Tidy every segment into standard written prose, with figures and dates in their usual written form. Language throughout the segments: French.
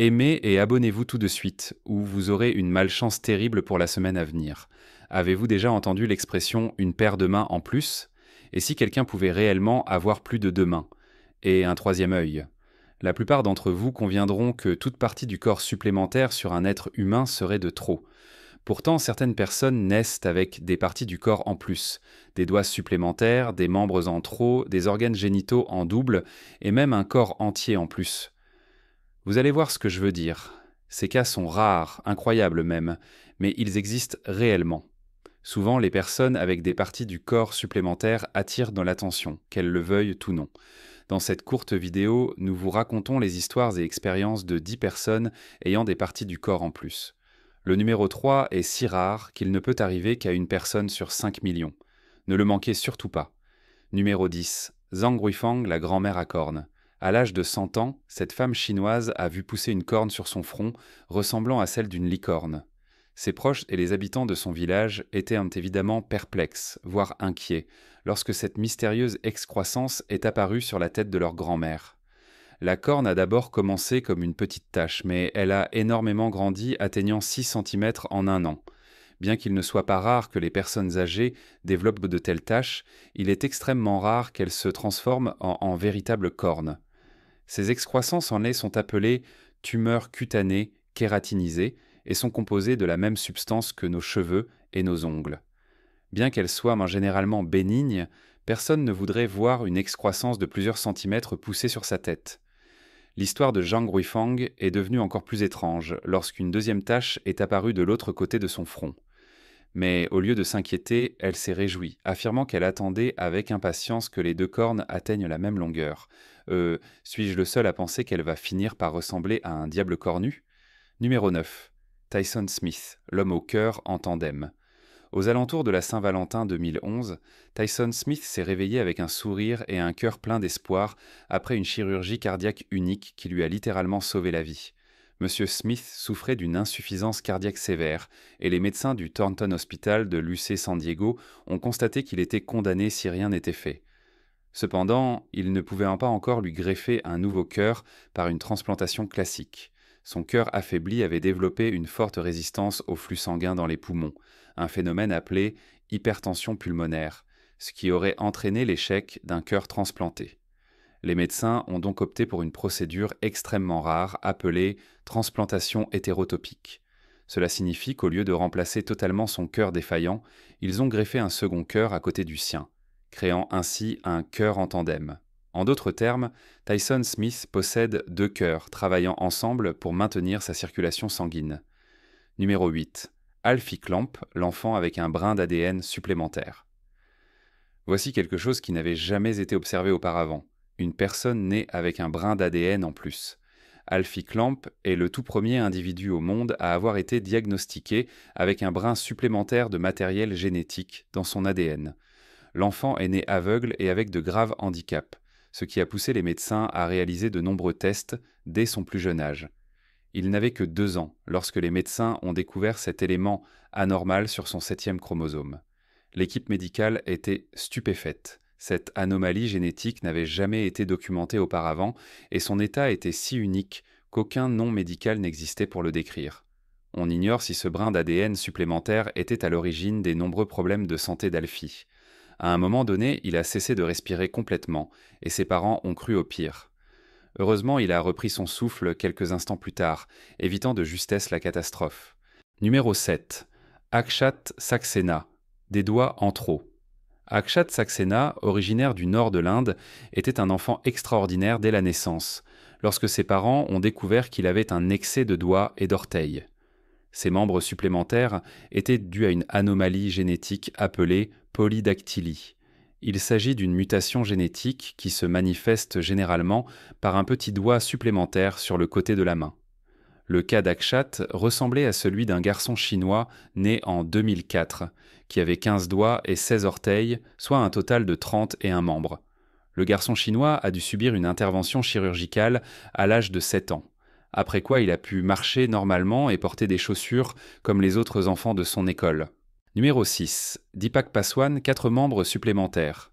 Aimez et abonnez-vous tout de suite, ou vous aurez une malchance terrible pour la semaine à venir. Avez-vous déjà entendu l'expression « une paire de mains en plus » ? Et si quelqu'un pouvait réellement avoir plus de deux mains ? Et un troisième œil ? La plupart d'entre vous conviendront que toute partie du corps supplémentaire sur un être humain serait de trop. Pourtant, certaines personnes naissent avec des parties du corps en plus, des doigts supplémentaires, des membres en trop, des organes génitaux en double, et même un corps entier en plus. Vous allez voir ce que je veux dire. Ces cas sont rares, incroyables même, mais ils existent réellement. Souvent, les personnes avec des parties du corps supplémentaires attirent dans l'attention, qu'elles le veuillent ou non. Dans cette courte vidéo, nous vous racontons les histoires et expériences de 10 personnes ayant des parties du corps en plus. Le numéro 3 est si rare qu'il ne peut arriver qu'à une personne sur 5 millions. Ne le manquez surtout pas. Numéro 10. Zhang Ruifang, la grand-mère à cornes. À l'âge de 100 ans, cette femme chinoise a vu pousser une corne sur son front, ressemblant à celle d'une licorne. Ses proches et les habitants de son village étaient évidemment perplexes, voire inquiets, lorsque cette mystérieuse excroissance est apparue sur la tête de leur grand-mère. La corne a d'abord commencé comme une petite tache, mais elle a énormément grandi, atteignant 6 cm en un an. Bien qu'il ne soit pas rare que les personnes âgées développent de telles taches, il est extrêmement rare qu'elles se transforment en véritables cornes. Ces excroissances en lait sont appelées tumeurs cutanées kératinisées et sont composées de la même substance que nos cheveux et nos ongles. Bien qu'elles soient généralement bénignes, personne ne voudrait voir une excroissance de plusieurs centimètres pousser sur sa tête. L'histoire de Zhang Ruifang est devenue encore plus étrange lorsqu'une deuxième tache est apparue de l'autre côté de son front. Mais au lieu de s'inquiéter, elle s'est réjouie, affirmant qu'elle attendait avec impatience que les deux cornes atteignent la même longueur. Suis-je le seul à penser qu'elle va finir par ressembler à un diable cornu ? Numéro 9. Tyson Smith, l'homme au cœur en tandem. Aux alentours de la Saint-Valentin 2011, Tyson Smith s'est réveillé avec un sourire et un cœur plein d'espoir après une chirurgie cardiaque unique qui lui a littéralement sauvé la vie. Monsieur Smith souffrait d'une insuffisance cardiaque sévère et les médecins du Thornton Hospital de l'UC San Diego ont constaté qu'il était condamné si rien n'était fait. Cependant, ils ne pouvaient pas encore lui greffer un nouveau cœur par une transplantation classique. Son cœur affaibli avait développé une forte résistance au flux sanguin dans les poumons, un phénomène appelé hypertension pulmonaire, ce qui aurait entraîné l'échec d'un cœur transplanté. Les médecins ont donc opté pour une procédure extrêmement rare appelée transplantation hétérotopique. Cela signifie qu'au lieu de remplacer totalement son cœur défaillant, ils ont greffé un second cœur à côté du sien, créant ainsi un cœur en tandem. En d'autres termes, Tyson Smith possède deux cœurs travaillant ensemble pour maintenir sa circulation sanguine. Numéro 8. Alfie Clamp, l'enfant avec un brin d'ADN supplémentaire. Voici quelque chose qui n'avait jamais été observé auparavant. Une personne née avec un brin d'ADN en plus. Alfie Clamp est le tout premier individu au monde à avoir été diagnostiqué avec un brin supplémentaire de matériel génétique dans son ADN. L'enfant est né aveugle et avec de graves handicaps, ce qui a poussé les médecins à réaliser de nombreux tests dès son plus jeune âge. Il n'avait que 2 ans lorsque les médecins ont découvert cet élément anormal sur son 7e chromosome. L'équipe médicale était stupéfaite. Cette anomalie génétique n'avait jamais été documentée auparavant et son état était si unique qu'aucun nom médical n'existait pour le décrire. On ignore si ce brin d'ADN supplémentaire était à l'origine des nombreux problèmes de santé d'Alfie. À un moment donné, il a cessé de respirer complètement et ses parents ont cru au pire. Heureusement, il a repris son souffle quelques instants plus tard, évitant de justesse la catastrophe. Numéro 7. Akshat Saxena, des doigts en trop. Akshat Saxena, originaire du nord de l'Inde, était un enfant extraordinaire dès la naissance, lorsque ses parents ont découvert qu'il avait un excès de doigts et d'orteils. Ces membres supplémentaires étaient dus à une anomalie génétique appelée polydactylie. Il s'agit d'une mutation génétique qui se manifeste généralement par un petit doigt supplémentaire sur le côté de la main. Le cas d'Akshat ressemblait à celui d'un garçon chinois né en 2004, qui avait 15 doigts et 16 orteils, soit un total de 31 membres. Le garçon chinois a dû subir une intervention chirurgicale à l'âge de 7 ans, après quoi il a pu marcher normalement et porter des chaussures comme les autres enfants de son école. Numéro 6. Deepak Paswan, 4 membres supplémentaires.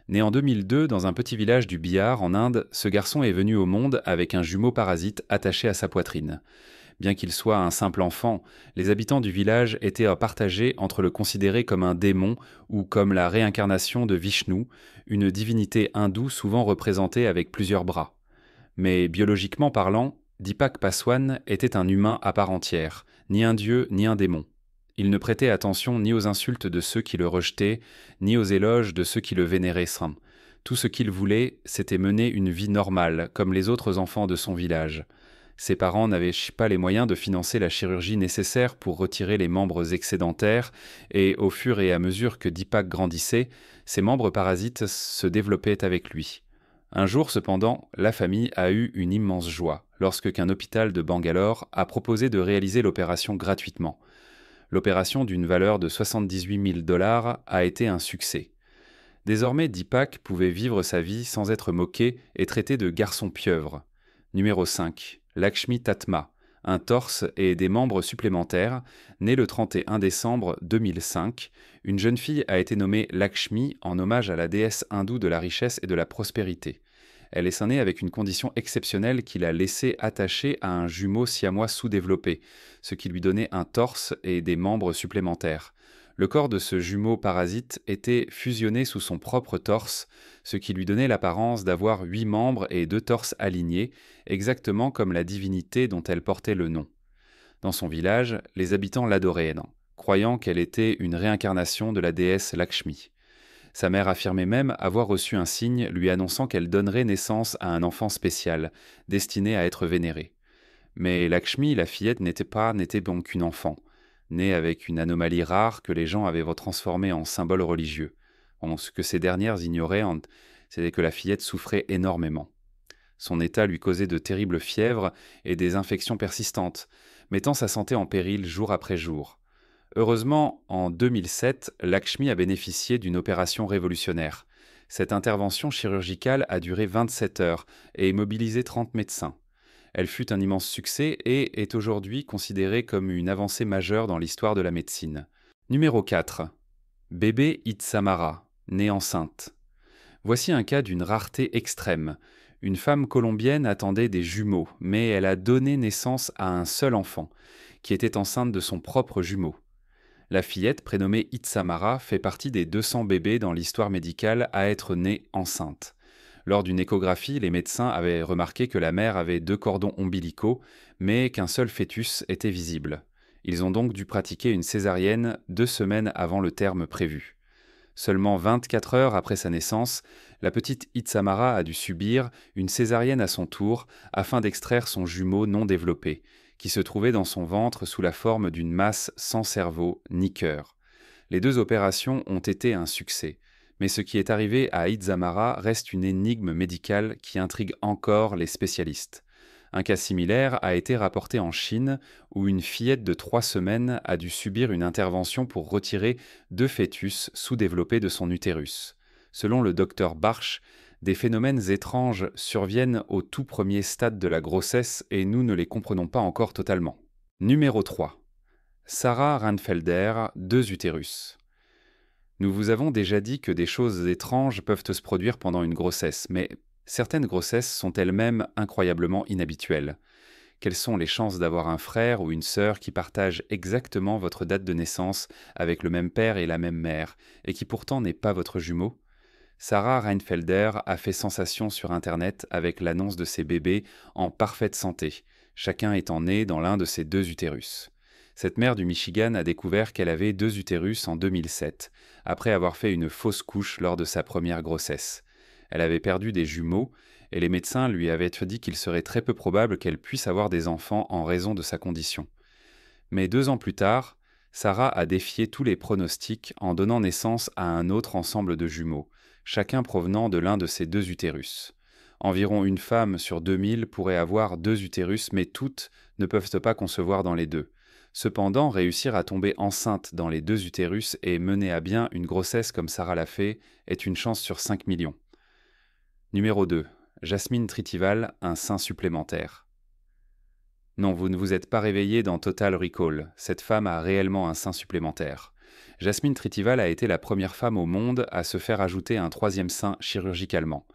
Né en 2002 dans un petit village du Bihar en Inde, ce garçon est venu au monde avec un jumeau parasite attaché à sa poitrine. Bien qu'il soit un simple enfant, les habitants du village étaient partagés entre le considérer comme un démon ou comme la réincarnation de Vishnu, une divinité hindoue souvent représentée avec plusieurs bras. Mais biologiquement parlant, Deepak Paswan était un humain à part entière, ni un dieu ni un démon. Il ne prêtait attention ni aux insultes de ceux qui le rejetaient, ni aux éloges de ceux qui le vénéraient. Tout ce qu'il voulait, c'était mener une vie normale, comme les autres enfants de son village. Ses parents n'avaient pas les moyens de financer la chirurgie nécessaire pour retirer les membres excédentaires, et au fur et à mesure que Deepak grandissait, ses membres parasites se développaient avec lui. Un jour cependant, la famille a eu une immense joie lorsque qu'un hôpital de Bangalore a proposé de réaliser l'opération gratuitement. L'opération d'une valeur de 78 000 dollars a été un succès. Désormais, Deepak pouvait vivre sa vie sans être moqué et traité de garçon pieuvre. Numéro 5. Lakshmi Tatma, un torse et des membres supplémentaires. Née le 31 décembre 2005, une jeune fille a été nommée Lakshmi en hommage à la déesse hindoue de la richesse et de la prospérité. Elle est née avec une condition exceptionnelle qui l'a laissée attachée à un jumeau siamois sous-développé, ce qui lui donnait un torse et des membres supplémentaires. Le corps de ce jumeau parasite était fusionné sous son propre torse, ce qui lui donnait l'apparence d'avoir 8 membres et 2 torses alignés, exactement comme la divinité dont elle portait le nom. Dans son village, les habitants l'adoraient, croyant qu'elle était une réincarnation de la déesse Lakshmi. Sa mère affirmait même avoir reçu un signe lui annonçant qu'elle donnerait naissance à un enfant spécial, destiné à être vénéré. Mais Lakshmi, la fillette, n'était donc qu'une enfant, née avec une anomalie rare que les gens avaient transformée en symbole religieux. Ce que ces dernières ignoraient, c'était que la fillette souffrait énormément. Son état lui causait de terribles fièvres et des infections persistantes, mettant sa santé en péril jour après jour. Heureusement, en 2007, Lakshmi a bénéficié d'une opération révolutionnaire. Cette intervention chirurgicale a duré 27 heures et mobilisé 30 médecins. Elle fut un immense succès et est aujourd'hui considérée comme une avancée majeure dans l'histoire de la médecine. Numéro 4. Bébé Itsamara, née enceinte. Voici un cas d'une rareté extrême. Une femme colombienne attendait des jumeaux, mais elle a donné naissance à un seul enfant, qui était enceinte de son propre jumeau. La fillette, prénommée Itsamara, fait partie des 200 bébés dans l'histoire médicale à être nés enceinte. Lors d'une échographie, les médecins avaient remarqué que la mère avait 2 cordons ombilicaux, mais qu'un seul fœtus était visible. Ils ont donc dû pratiquer une césarienne 2 semaines avant le terme prévu. Seulement 24 heures après sa naissance, la petite Itsamara a dû subir une césarienne à son tour afin d'extraire son jumeau non développé, qui se trouvait dans son ventre sous la forme d'une masse sans cerveau ni cœur. Les 2 opérations ont été un succès, mais ce qui est arrivé à Itsamara reste une énigme médicale qui intrigue encore les spécialistes. Un cas similaire a été rapporté en Chine, où une fillette de 3 semaines a dû subir une intervention pour retirer 2 fœtus sous-développés de son utérus. Selon le docteur Barch, des phénomènes étranges surviennent au tout premier stade de la grossesse et nous ne les comprenons pas encore totalement. Numéro 3. Sarah Reinfelder, 2 utérus. Nous vous avons déjà dit que des choses étranges peuvent se produire pendant une grossesse, mais certaines grossesses sont elles-mêmes incroyablement inhabituelles. Quelles sont les chances d'avoir un frère ou une sœur qui partagent exactement votre date de naissance avec le même père et la même mère, et qui pourtant n'est pas votre jumeau ? Sarah Reinfelder a fait sensation sur Internet avec l'annonce de ses bébés en parfaite santé, chacun étant né dans l'un de ses 2 utérus. Cette mère du Michigan a découvert qu'elle avait 2 utérus en 2007, après avoir fait une fausse couche lors de sa première grossesse. Elle avait perdu des jumeaux, et les médecins lui avaient dit qu'il serait très peu probable qu'elle puisse avoir des enfants en raison de sa condition. Mais 2 ans plus tard, Sarah a défié tous les pronostics en donnant naissance à un autre ensemble de jumeaux, chacun provenant de l'un de ses 2 utérus. Environ une femme sur 2000 pourrait avoir 2 utérus, mais toutes ne peuvent pas concevoir dans les 2. Cependant, réussir à tomber enceinte dans les 2 utérus et mener à bien une grossesse comme Sarah l'a fait est une chance sur 5 millions. Numéro 2. Jasmine Tritival, un sein supplémentaire. Non, vous ne vous êtes pas réveillé dans Total Recall. Cette femme a réellement un sein supplémentaire. Jasmine Tritival a été la première femme au monde à se faire ajouter un troisième sein chirurgicalement.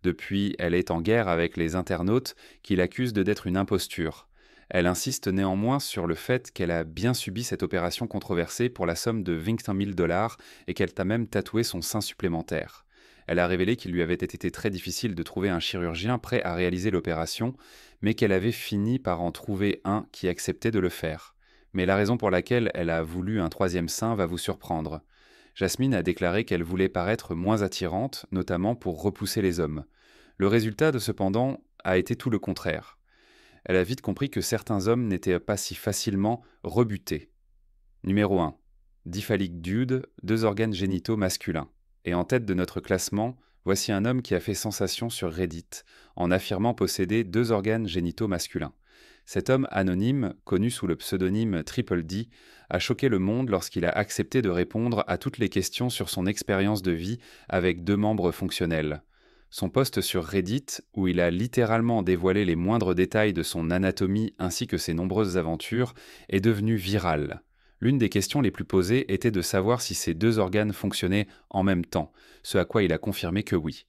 Depuis, elle est en guerre avec les internautes qui l'accusent d'être une imposture. Elle insiste néanmoins sur le fait qu'elle a bien subi cette opération controversée pour la somme de 21 000 dollars et qu'elle a même tatoué son sein supplémentaire. Elle a révélé qu'il lui avait été très difficile de trouver un chirurgien prêt à réaliser l'opération, mais qu'elle avait fini par en trouver un qui acceptait de le faire. Mais la raison pour laquelle elle a voulu un troisième sein va vous surprendre. Jasmine a déclaré qu'elle voulait paraître moins attirante, notamment pour repousser les hommes. Le résultat, cependant, a été tout le contraire. Elle a vite compris que certains hommes n'étaient pas si facilement rebutés. Numéro 1. Diphalic Dude, 2 organes génitaux masculins. Et en tête de notre classement, voici un homme qui a fait sensation sur Reddit, en affirmant posséder 2 organes génitaux masculins. Cet homme anonyme, connu sous le pseudonyme Triple D, a choqué le monde lorsqu'il a accepté de répondre à toutes les questions sur son expérience de vie avec 2 membres fonctionnels. Son post sur Reddit, où il a littéralement dévoilé les moindres détails de son anatomie ainsi que ses nombreuses aventures, est devenu viral. L'une des questions les plus posées était de savoir si ces 2 organes fonctionnaient en même temps, ce à quoi il a confirmé que oui.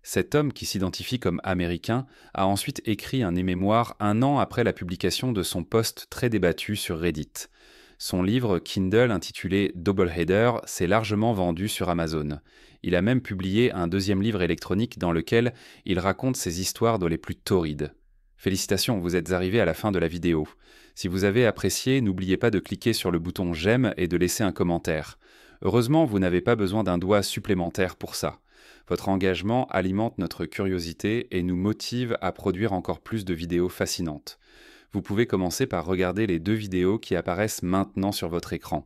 Cet homme, qui s'identifie comme américain, a ensuite écrit un mémoire 1 an après la publication de son post très débattu sur Reddit. Son livre Kindle intitulé Doubleheader s'est largement vendu sur Amazon. Il a même publié un 2e livre électronique dans lequel il raconte ses histoires dans les plus torrides. Félicitations, vous êtes arrivé à la fin de la vidéo. Si vous avez apprécié, n'oubliez pas de cliquer sur le bouton j'aime et de laisser un commentaire. Heureusement, vous n'avez pas besoin d'un doigt supplémentaire pour ça. Votre engagement alimente notre curiosité et nous motive à produire encore plus de vidéos fascinantes. Vous pouvez commencer par regarder les 2 vidéos qui apparaissent maintenant sur votre écran.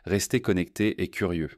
Restez connectés et curieux.